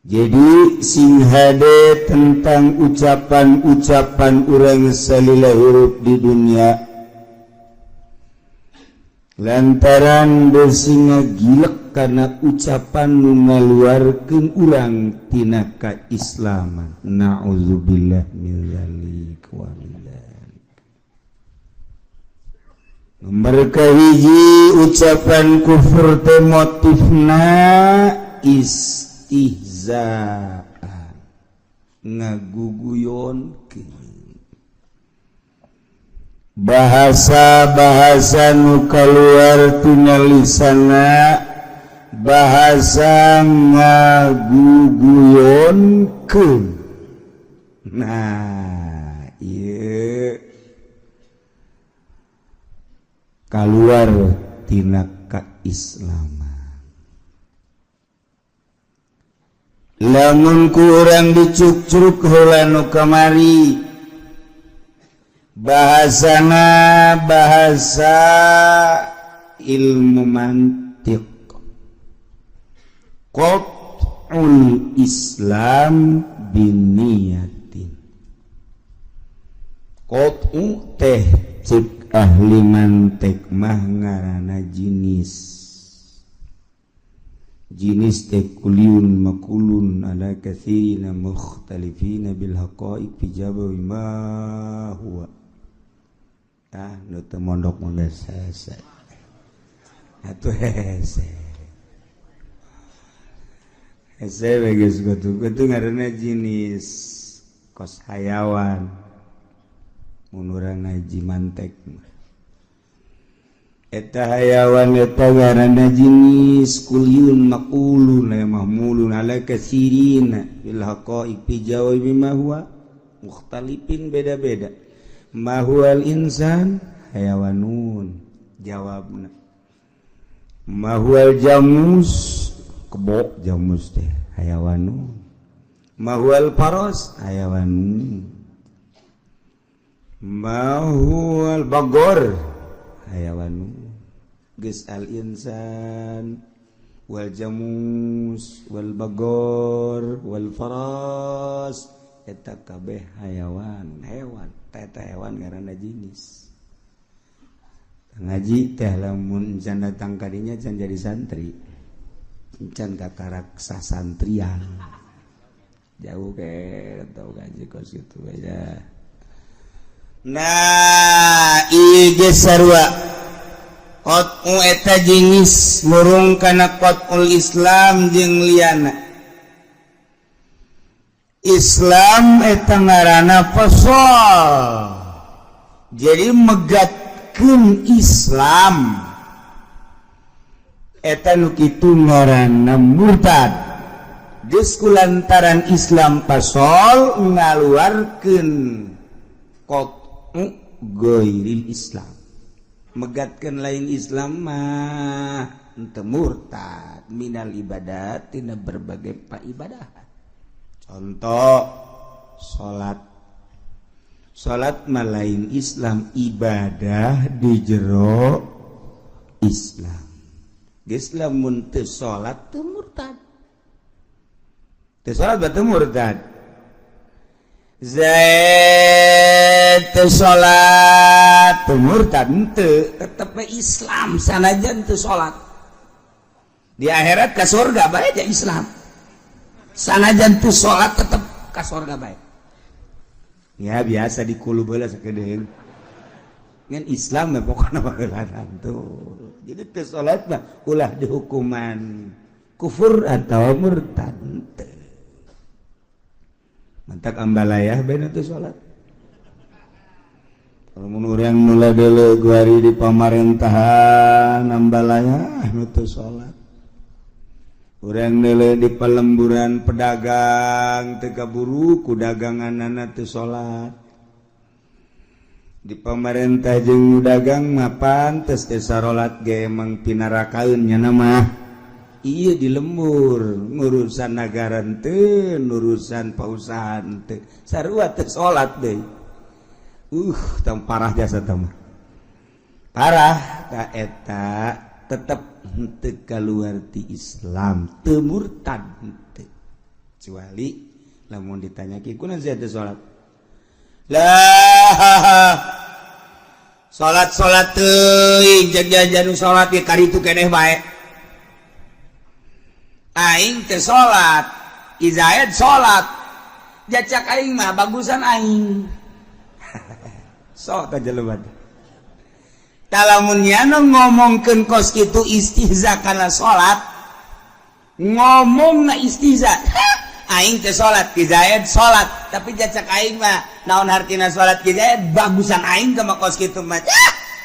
Jadi sing hade tentang ucapan-ucapan urang salila huruf di dunia lantaran bersinga gilek karena ucapan nu ngaluarkeun urang tina kaislaman. Na'udzubillah min dzalik wa min dzalik. Nomor kahiji ucapan kufur teh motifna istihzaan ngaguguyonkeun bahasa-bahasa nu kaluar tina lisanna bahasa ngaguguyonkeun. Nah ieu kaluar tina kaislaman. Lamun ku urang dicuk-cuk heula nu kamari bahasana bahasa ilmu mantiq qat'ul islam biniyatin. Qat'u teh cik ahli mantiq mah ngaranna jinis teh kuliun makulun ala katsirina mukhtalifina bil haqa'iq fi jawabi ma huwa. Nu teu mondok mah geus hese atuh hese we geus kudu ngaranna jinis kos hayawan mun urang ngaji mantek eta hayawan eta ngaranna jinis kuliun maqulun la mahmulun ala katsirina bil haqa'iq fi jawabi ma huwa mukhtalifin beda-beda. Ma huwal insan hayawanun jawabna. Ma huwal jamus kebo jamus teh hayawanun. Ma huwal faras hayawanun. Ma huwal bagor hayawanun. Geus al insan wal jamus wal bagor wal faras eta kabeh hayawan hewan. Eta hewan ngaranna jinis. Ngaji teh lamun can datang kadinya can jadi santri. Can kakaraksa santrian. Jauh ke tau ngaji kos itu aja. Nah, ieu ge sarua. Qat'u eta jinis murung kana qat'ul Islam jeung liana. Islam eta ngaranna fasal. Jadi megatkeun Islam eta nu kitu ngaranna murtad. Geus kulantaran Islam fasal ngaluarkeun qat'u ghairil Islam. Megatkeun lain Islam mah teu murtad minal ibadat tina berbagai paibadahan. Contoh salat mah lain Islam ibadah di jero Islam. Geus lamun teu salat teu murtad. Teu salat teu murtad. Zaid teu salat teu murtad henteu, tetep Islam sanajan teu salat. Di akhirat ka surga bae aja Islam. Sanajan tu sholat tetap ka surga baik. Ya biasa di kulu bae sakedeung. Ngan Islam mah pokona baheulanan tuh. Jadi tu sholat mah ulah dihukuman kufur atau murtad. Mantak ambalayah bae tu sholat. Kalau mun urang mulai deuleu guari di pamerintahan ambalayah nu sholat. Urang neuleuh di pelemburan pedagang teu kaburu ku daganganna teu salat. Di pamarentah jeung dagang mah pantes teu salat ge emang pinarakaeun nya mah. Ieu di lembur ngurusan nagara teu, urusan pausahaan teu. Sarua teu salat deui. Tong parah jasa teh mah. Parah ka eta tetep henteu kaluar ti Islam teu murtad henteu. kecuali lamun ditanya ki kunaon sia teu salat lah salat teuing jeung janu salat ge karitu keneh bae aing teh salat Izayat salat jacak aing mah bagusan aing sok ta jelema talamun nya ngomongkeun kos kitu istihza kana salat ngomongna istihza aing teh salat Izayat salat tapi jacak aing mah naon hartina salat Izayat bagusan aing ka kos kitu mah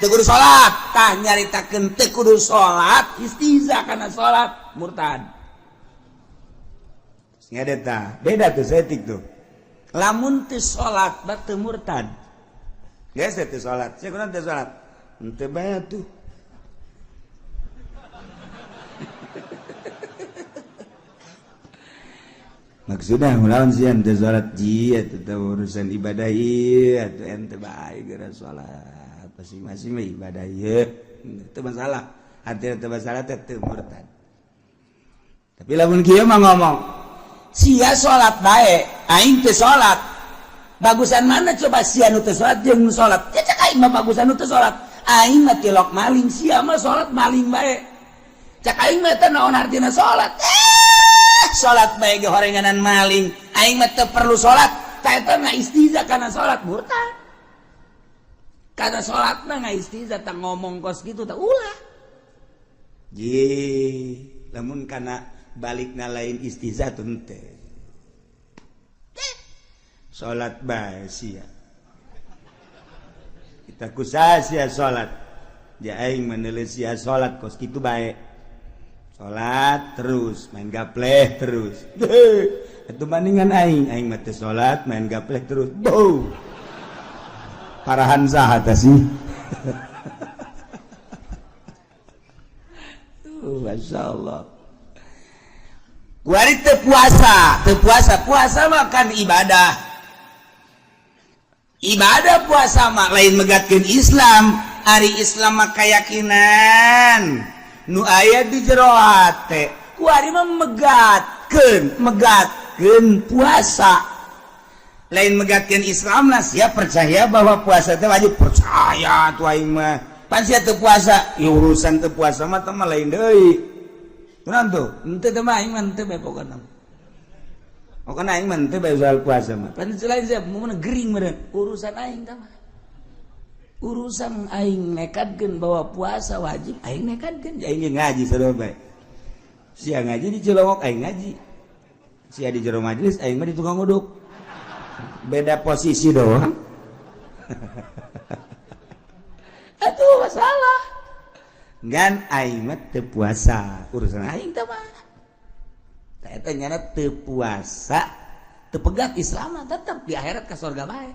teu kudu salat tah nyaritakeun teu kudu salat istihza kana salat murtad ngadeta beda tuh setik tuh lamun teu salat bat teu murtad geus teu salat sia kunaon teu salat henteu bae tuh maksudna lawan sia teu salat ji atuh urusan ibadah ieu atuh ente bae geura salat masing-masing mah ibadah ieu teu masalah artinya teu masalah teu murtad tapi lamun kieu mah ngomong sia salat bae aing teu salat bagusan mana coba sia nu teu salat jeung nu salat cek aing mah bagusan nu teu salat aing mah tilok maling sia mah salat maling bae cek aing mah teh naon artina salat salat bae ge horenganan maling aing mah teu perlu salat tah eta mah istihza kana salat murtad kana salat mah ngaistiza tah ngomong kos kitu tah ulah ye lamun kana balikna lain istihza teh salat bae sia kita kusaha sia salat ja aing meneuleuh sia salat kos kitu bae salat terus main gapleh terus atuh bandingan aing mah teu salat main gapleh terus bow parahan saha tah sih masyaallah kuari teu puasa mah kan ibadah puasa mah lain megatkeun Islam ari Islam mah kayakinan nu aya di jero hate kuari mah megatkeun puasa lain megatkeun Islam lah sia percaya bahwa puasa teh wajib percaya tuh aing mah pan sia teu puasa ya urusan teu puasa mah teh lain deui kunaon tuh henteu teh mah aing mah henteu bae pokona aing mah henteu bae soal puasa mah pan selain sia mun gering meureun urusan aing teh mah urusan aing nekadkeun bahwa puasa wajib aing nekadkeun aing ngaji saudara bae sia ngaji di Cilongok aing ngaji sia di jero majelis aing mah di tukang uduk beda posisi doang atuh masalah ngan aing mah teu puasa urusan aing teh mah tah eta nyana teu puasa teu pegat Islam mah tetep di akhirat ka surga bae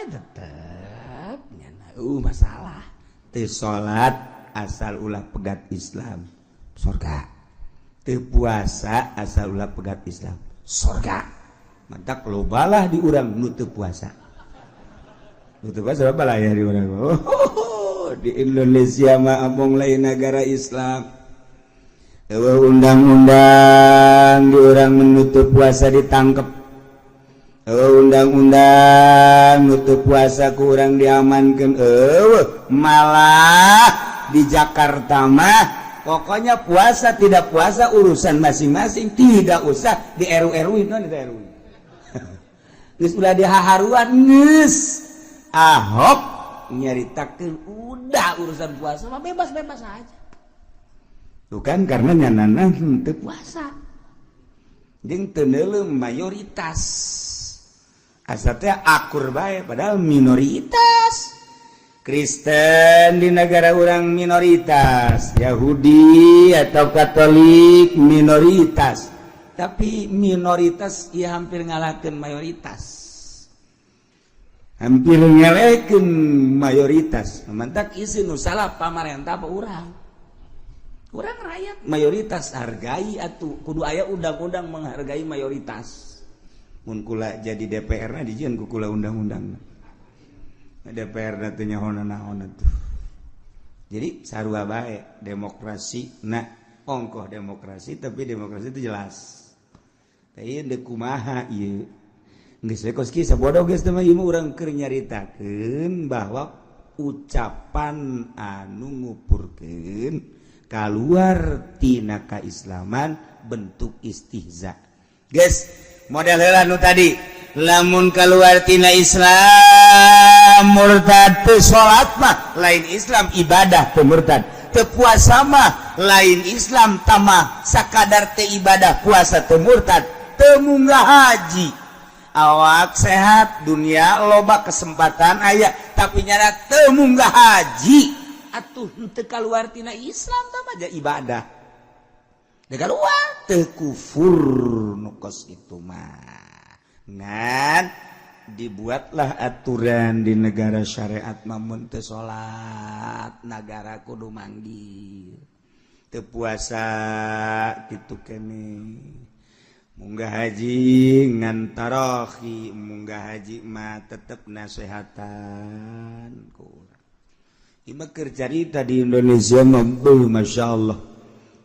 tetep nyana masalah teu salat asal ulah pegat Islam surga teu puasa asal ulah pegat Islam surga mantak lobalah di urang nu teu puasa berapa lah ya di urang di Indonesia mah among lain negara Islam undang-undang di orang menutup puasa ditangkap undang-undang menutup puasa kurang diamankan malah di Jakarta mah pokoknya puasa tidak puasa urusan masing-masing tidak usah di RU itu di RU geus udah dihaharuan geus Ahok nyaritakeun udah urusan puasa mah bebas-bebas aja. Tuh kan karena nyanana teu puasa. Jeung teu neuleuh mayoritas. Asa teh akur bae padahal minoritas. Kristen di negara orang minoritas, Yahudi atau Katolik minoritas. Tapi minoritas ia hampir ngalahkeun mayoritas. Hampir ngelehkeun mayoritas. Mantak isi nu salah pamarentah apa urang. Urang rakyat mayoritas hargai atuh kudu aya undang-undang menghargai mayoritas. Mun kula jadi DPR na dijieun ku kula undang-undang. DPR na teh nyaho naon atuh. Jadi sarua bae demokrasi na ongkoh demokrasi tapi demokrasi itu jelas. Tapi deuk kumaha ieu? Geus kos kisah bodoh geus teh ieu urang keur nyaritakeun bahwa ucapan anu ngupurkeun kaluar tina kaislaman bentuk istihza. Geus model heula nu tadi lamun kaluar tina Islam murtad teu salat mah lain Islam ibadah teu murtad, teu puasa mah lain Islam tamah sakadar teu ibadah puasa teu murtad, teu munggah haji. Awak sehat dunia loba kesempatan aya tapi nyana teu munggah haji atuh henteu kaluar tina Islam tamah aja ibadah. Da kaluar teu kufur nu kos itu mah. Ngan dibuatlah aturan di negara syariat mamun teu salat negara kudu manggil, teu puasa kitu keneh. Munggah haji ngan tarohi, munggah haji mah tetep nasehatan kurang. Ima keur carita di Indonesia mah masya Allah.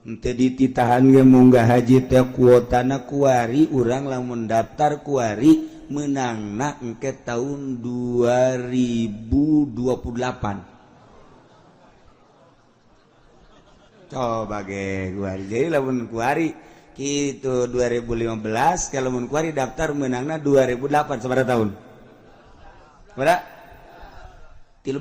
Henteu dititahan ge munggah haji teh kuotana kuari urang lamun daftar kuari menangna engke tahun 2028. Coba ge kuari jadi lamun kuari gitu 2015 kalau mun kuari daftar menangna 2008 sabaraha tahun? Sabaraha? 13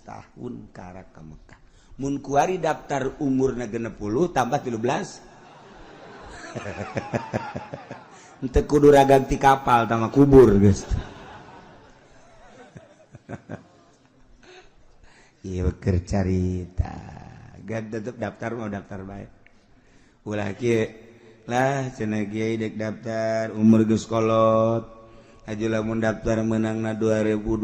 tahun karak ka Mekah. Mun kuari daftar umurna 60 tambah 13 henteu kudu ragang ti kapal tama kubur geus. Ieu keur carita. Gad tetep daftar mau daftar bae. Ulah kieu lah cenah kiai dek daftar umur geus kolot aju lamun daftar menangna 2028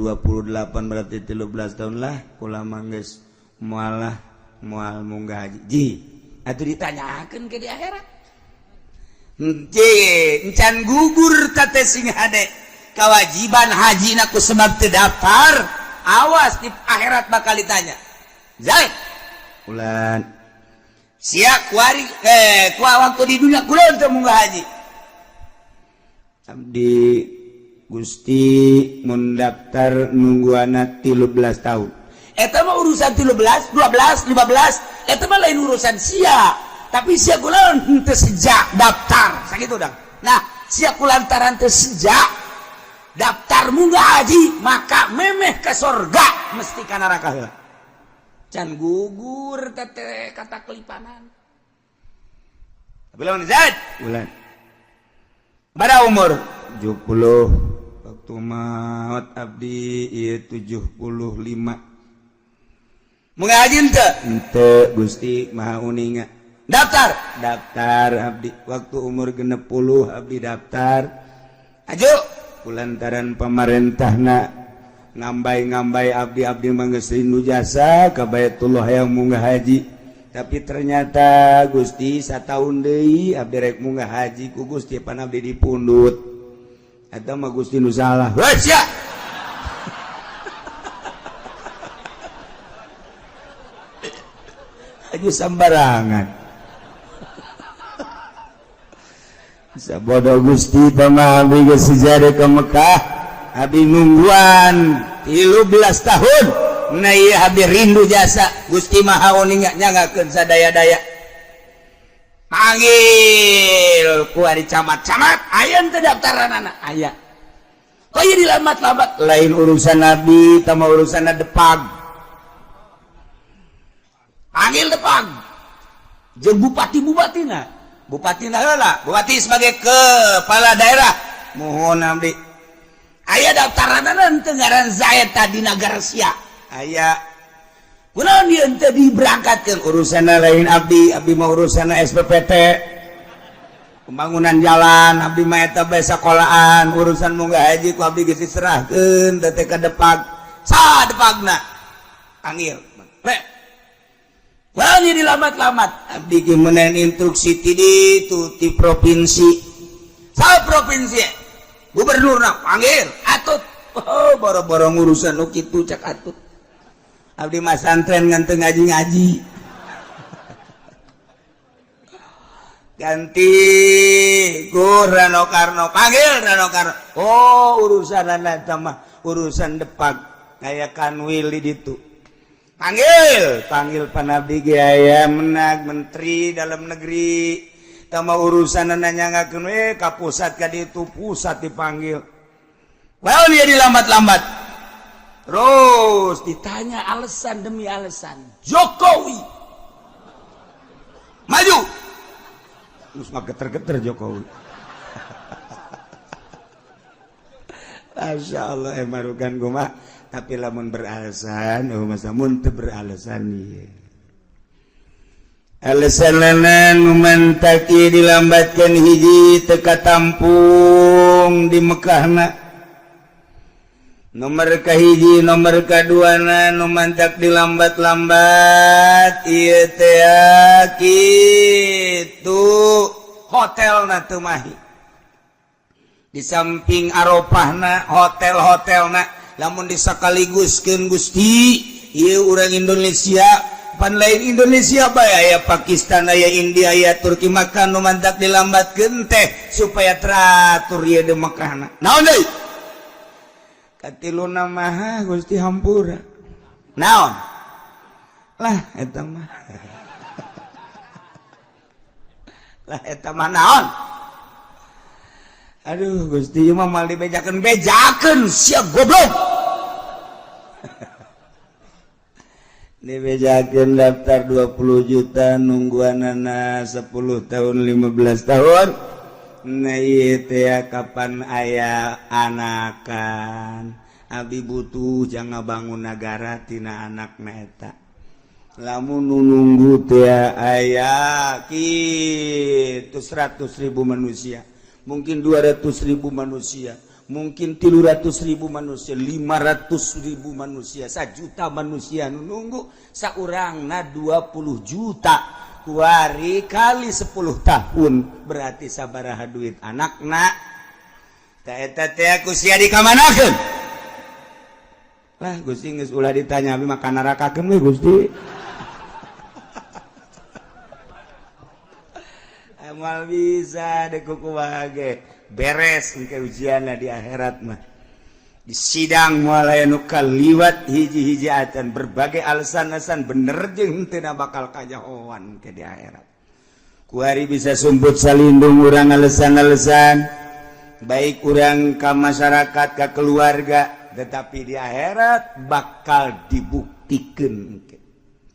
berarti 13 tahun lah ulama geus moal munggah haji ji atuh ditanyakeun ke di akhirat encan gugur teh sing hade kewajiban hajina ku sebab teu daftar awas di akhirat bakal ditanya zai ulan siap kuari waktu di dunia kulon teu munggah haji abdi Gusti mun daftar nungguana 13 tahun eta mah urusan 13 12 15 eta mah lain urusan sia tapi sia kulon henteu sejak daftar sakitu dang. Nah sia kulantaran teu sejak daftar munggah haji maka memeh ka surga mesti ka neraka heula. Can gugur teteh kata kelipanan. Tapi lawan Zat bulan. Pada umur 70 waktu maut abdi ieu 75. Munggah haji henteu Gusti Maha Uninga. Daftar abdi waktu umur 60 abdi daftar. Aju kulantaran pamarentahna ngambai abdi manggeus rindu jasa ka Baitullah yang munggah haji tapi ternyata Gusti sataun deui abdi rek munggah haji ku Gusti pan abdi dipundut eta mah Gusti nu salah sia aju sambarangan sabodo Gusti pamah abdi geus sejarah ke Mekah abdi nungguan 13 tahun na ieu abdi rindu jasa Gusti Maha Uninga nyanggakeun sadaya-daya panggil ku ari camat-camat aya teu daftaranana aya kok ieu dilambat-lambat lain urusan abdi tama urusanna depag panggil depag jeung bupati-bupatina heula bupati sebagai kepala daerah mohon abdi aya daftaran teu ngaran Zaid tadi nagara sia aya kunaon ieu teu diberangkatkeun urusanna lain abdi mah urusanna SPPT pembangunan jalan abdi mah eta bae sakolahan urusan munggah haji ku abdi geus diserahkeun teh ka depag sa depagna panggil le wani dilamat-lamat abdi ge meunang instruksi ti ditu ti provinsi sa provinsi gubernurna panggil atut boro-boro ngurusan nu kitu cak atut abdi mah santren ngan teu ngaji-ngaji ganti Rano Karno panggil Rano Karno urusan anak mah urusan depak kayak Kanwil itu panggil panabdi gaya menang menteri dalam negeri sama urusan nanya ngakeun ka pusat ka ditu pusat dipanggil well dia dilambat-lambat terus ditanya alasan demi alasan Jokowi maju terus mah geter-geter Jokowi. Masya Allah marukan gua tapi lamun beralasan masa mun teu beralasan ieu. Alasanna nu mantaki dilambatkeun hiji teu katampung di Mekahna. Nomor kahiji nomor kaduana nu mantak dilambat-lambat ieu teh kitu hotelna teu mahi di samping Arafahna hotel-hotelna lamun disakaliguskeun Gusti ieu urang Indonesia pan lain Indonesia bae aya Pakistan aya India aya Turki maka nu mantak dilambatkeun teh supaya teratur ieu di Mekahna naon deui katiluna mah Gusti hampura naon lah eta mah naon aduh Gusti mah mal dibejakeun sia goblok dibejakeun daftar 20 juta nungguanana 10 tahun 15 tahun nah ieu teh kapan aya anakan abi butuh jangan bangun negara tina anakna eta lamun nunggu teh aya kitu 100.000 manusia mungkin 200.000 manusia mungkin 300.000 manusia 500.000 manusia 1 juta manusia nunggu saurangna 20 juta kuari kali 10 tahun berarti sabaraha duit anakna ta eta teh kusia dikamanakeun lah Gusti geus ulah ditanya abi mah kanarakakeun we Gusti amal bisa dek kuku wage beres engke ujianna di akhirat mah di sidang mulai nu kaliwat hiji-hiji atan berbagai alasan-alasan bener jeung teu bakal kajahoan ke di akhirat kuari bisa sumput salindung urang alasan-alasan baik urang ka masyarakat ka keluarga tetapi di akhirat bakal dibuktikan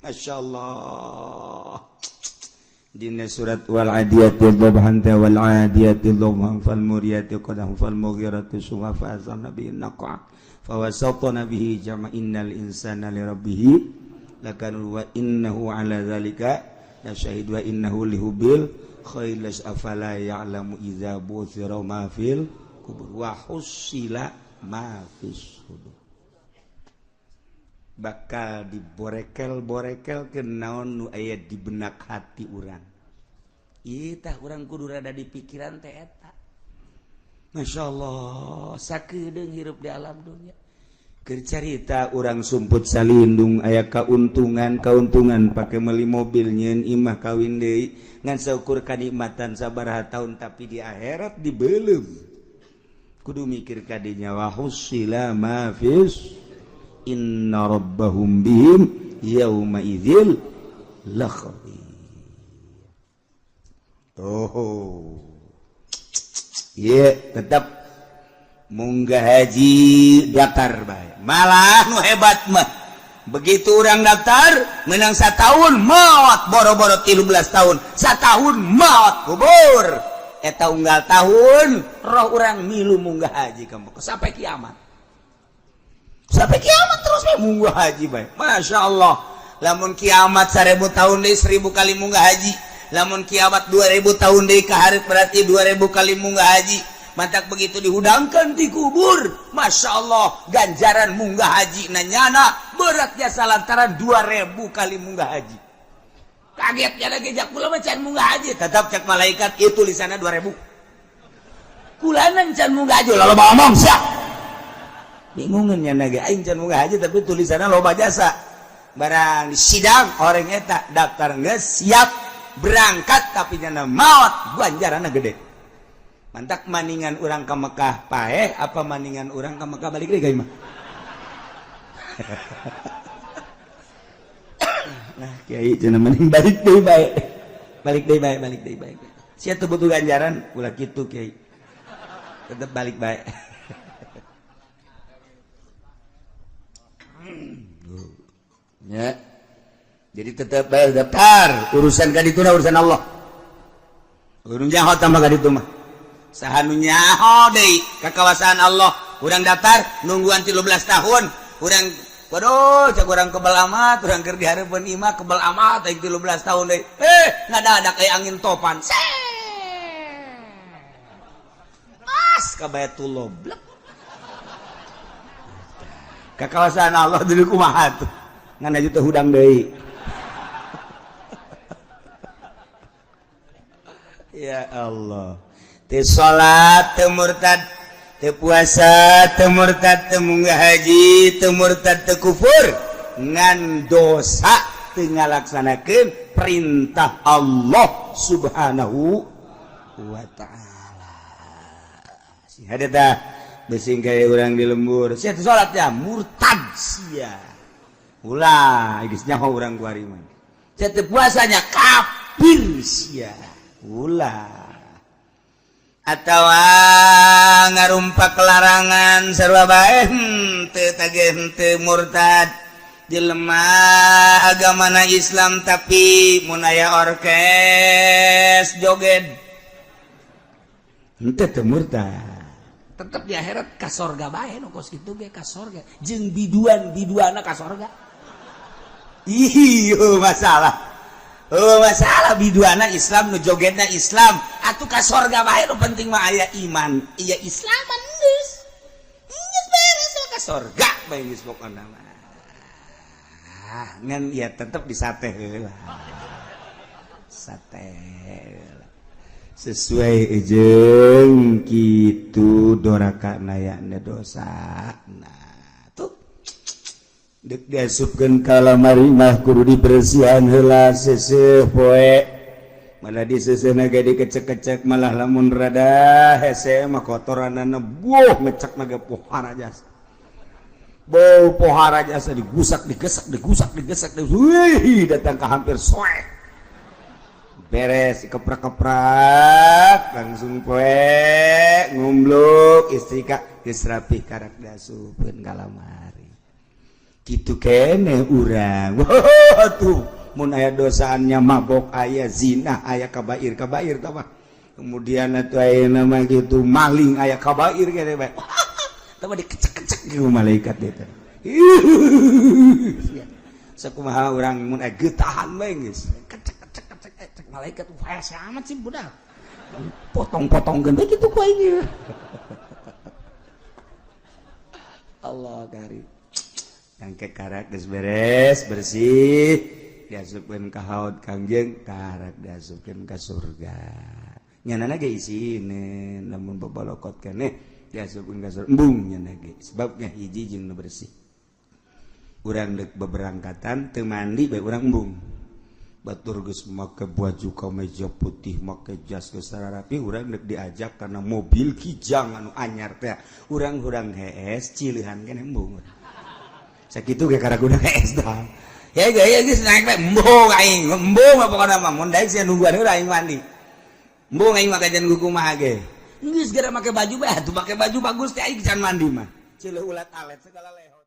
masyaallah dina surat wal adiyati dhabhan wal adiyati dhabhan fal muriyati qadhan fal mughirati subha fa azana bi naqa fa wasatna bihi jama innal insana li rabbih lakanu wa innahu ala zalika la syahid wa innahu lihubil khailas afala ya'lamu idza buthira ma fil kubur wa husila ma fis sudur bakal diborekel-borekel ke naon nu aya di benak hati urang. Ieu tah urang kudu rada di pikiran teh eta. Masyaallah, sakedeung hirup di alam dunia. Keur carita urang sumput salindung aya kauntungan pake meuli mobil nyeun imah kawin deui ngan saukur kanikmatan sabaraha taun tapi di akhirat dibeulem. Kudu mikir kadinya wa husila ma fis inna rabbahum bihim yauma idzil lakhabir. Tetap munggah haji daftar bae. Malah nu hebat mah begitu orang daftar menang 1 tahun maot boro-boro 13 tahun 1 tahun maot kubur eta unggal tahun roh orang milu munggah haji kamu sampai kiamat terus munggah haji bae. Masya Allah lamun kiamat 1000 tahun deh 1000 kali munggah haji lamun kiamat 2000 tahun deh kaharit berarti 2000 kali munggah haji mantak begitu dihudangkan di kubur Masya Allah ganjaran munggah haji nanyana beratnya salantaran 2000 kali munggah haji kagetnya lagi jak pula macan munggah haji tetap cek malaikat itu tulisannya 2000 kulanan can munggah haji lalu ngomong siap bingungannya naga aing can munggah haji tapi tulisannya loba jasa barang sidang orang eta daftar geus siap berangkat tapi nyana maot ganjaranna gede. Mantak maningan urang ka Mekah paeh apa maningan urang ka Mekah balik deui ka imah. Nah, kiai cenah mending balik deui bae. Balik deui bae. Sia teu butuh ganjaran ulah kitu kiai. Tetep balik bae. Ya. Jadi tetap bayar daftar urusan ka ditu urusan Allah. Urang nyaho tambah ka ditu mah. Saha nu nyaho deui kakawasaan Allah. Urang daftar nungguan 13 tahun. Urang waduh cak urang kebal amat, urang keur dihareupeun imah kebal amat aing 13 tahun deui. Ngadadak aya angin topan. As ka Baitullah. Kakawasaan Allah dulu kumaha tuh. Ngan aju teh hudang deui. Ya Allah. Teu salat, teu murtad, teu puasa, teu murtad, teu munggah haji, teu murtad, teu kufur. Ngan dosa teu ngalaksanakeun perintah Allah Subhanahu wa taala. Si hade tah besing kaya urang di lembur. Sia teu salat ya murtad sia. Ulah geus nyaho urang kuari mah. Sia teu puasanya kafir sia. Ulah atawa ngarumpak larangan sarua bae teu tageh teu murtad jelema agamana Islam tapi mun aya orkes joget henteu teu murtad tetep di akhirat ka sorga bae nu kos kitu ge ka sorga jeung biduana ka sorga. Iyo masalah biduana Islam nu jogetna Islam atuh ka sorga bae nu penting mah aya iman iya Islaman geus beres ka sorga bae geus pokona mah ngan ya tetep disateh heula sateh sesuai jeung kitu dorakana aya dosa nah tuh dek diasupkeun ka lamari mah kudu dibersihan heula seuseuh poe malah diseuseuhna ge dikecek-kecek malah lamun rada hese mah kotoranna buh ngecek naga pohara jasa bau pohara jasa digusak digesek wih datang ka hampir soek beres dikeprak-keprak langsung poe ngumbluk istri ka geus rapih karak diasupkeun ka lamari. Gitu kene urang tuh mun aya dosaannya mabok aya zina aya kabair tah kemudian atuh aya nama gitu maling aya kabair kene bae tah dikecek-kecek ku malaikat eta sakumaha urang mun aya geutahan bae geus kecek malaikat fase amat sih budak potong-potong gede gitu ku aing Allah karim angke karak geus beres bersih diasupkeun ka haud Kangjeng karak diasupkeun ka surga nyanana ge isine lamun babalokot keneh diasupkeun ka surga embung nyana ge sebabnya hiji jeung nu bersih urang deuk beberangkatan teu mandi bae urang embung batur geus make baju kameja putih make jas geus rapi urang deuk diajak kana mobil kijang anu anyar teh urang hees cilihan keneh embung sakitu ge karaguna es dah. Ya geus naik bae embung aing, embung pokona mah mun daek sia nungguan heula aing mandi. Embung aing mah kajian kumaha ge. Geus gara make baju bae atuh make baju bagus teh aing can mandi mah. Cileuh ulat alet segala leho.